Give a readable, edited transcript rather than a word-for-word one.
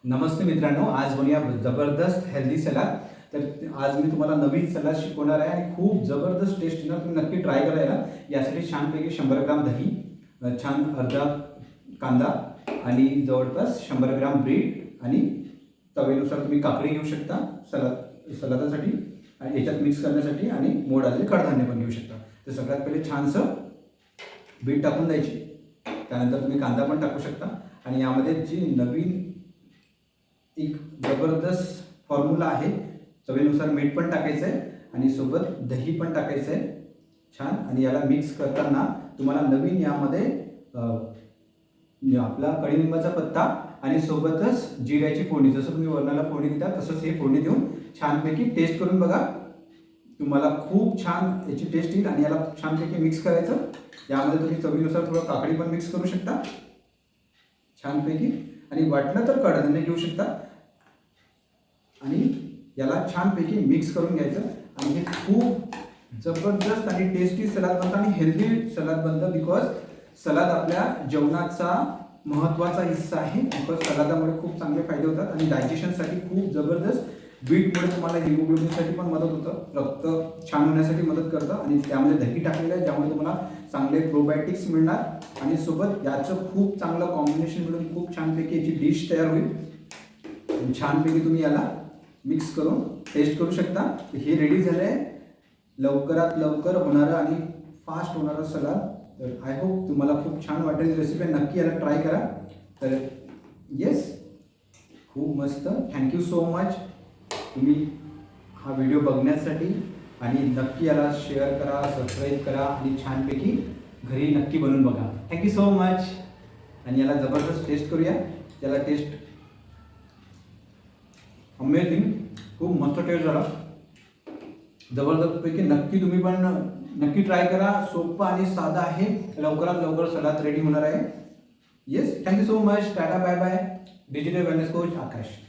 नमस्ते मित्रांनो, आज बनूया जबरदस्त हेल्दी सलाद। तर आज मी तुम्हाला नवीन सलाद शिकवणार आहे आणि खूप जबरदस्त टेस्ट येणार, तुम्ही नक्की ट्राय करायला। यासाठी छानपैकी 100 ग्राम दही, छान अर्धा कांदा आणि जवळपास 100 ग्राम ब्रेड आणि तव्यानुसार तुम्ही काकडी घेऊ शकता सलादासाठी आणि याच्यात मिक्स करण्यासाठी, आणि मोड आलेले कडधान्य पण घेऊ शकता। तर सगळ्यात पहिले छानसं बीट टाकून द्यायची, त्यानंतर तुम्ही कांदा पण टाकू शकता आणि यामध्ये जी नवीन एक जबरदस्त फॉर्म्युला आहे, चवीनुसार मीठ पण टाकायचं आहे आणि सोबत दही पण टाकायचं आहे छान। आणि याला मिक्स करताना तुम्हाला नवीन यामध्ये आपला कढीलिंबाचा पत्ता आणि सोबतच जिऱ्याची फोडणी, जसं तुम्ही वरणाला फोडणी देता तसंच हे फोडणी देऊन छानपैकी टेस्ट करून बघा, तुम्हाला खूप छान याची टेस्ट येईल। आणि याला छानपैकी मिक्स करायचं, यामध्ये तुम्ही चवीनुसार थोडं काकडी पण मिक्स करू शकता छानपैकी, आणि वाटलं तर कडधान्य घेऊ शकता आणि याला छानपैकी मिक्स करून घ्यायचं। आणि हे खूप जबरदस्त आणि टेस्टी सलाद बनतं आणि हेल्दी सलाद बनतं, बिकॉज सलाद आपल्या जेवणाचा महत्त्वाचा हिस्सा आहे। बिकॉज सलादामुळे खूप चांगले फायदे होतात आणि डायजेशनसाठी खूप जबरदस्त। बीटमुळे तुम्हाला हिमोग्लोबिनसाठी पण मदत होतं, रक्त छान होण्यासाठी मदत करतं, आणि त्यामध्ये दही टाकलेलं आहे ज्यामुळे तुम्हाला चांगले प्रोबायोटिक्स मिळणार आणि सोबत याचं खूप चांगलं कॉम्बिनेशन मिळून खूप छानपैकी याची डिश तयार होईल। छानपैकी तुम्ही याला मिक्स करून टेस्ट करू शकता। हे रेडी झालं आहे लवकरात लवकर होणारं आणि फास्ट होणारं सलाद। तर आय होप तुम्हाला खूप छान वाटेल रेसिपी, नक्की याला ट्राय करा। तर येस, खूप मस्त, थँक्यू सो मच तुम्ही हा व्हिडिओ बघण्यासाठी, आणि नक्की याला शेअर करा, सबस्क्राईब करा आणि छानपैकी घरी नक्की बनवून बघा। Thank you so much. आणि याला जबरदस्त टेस्ट करूया, त्याला टेस्ट अमेझिंग, खूप मस्त टेस्ट झाला जबरदस्तपैकी। नक्की तुम्ही पण नक्की ट्राय करा, सोपं आणि साधा आहे, लवकरात लवकर सलाद रेडी होणार आहे। Yes, thank you so much, tata bye bye. Digital wellness coach आकाश।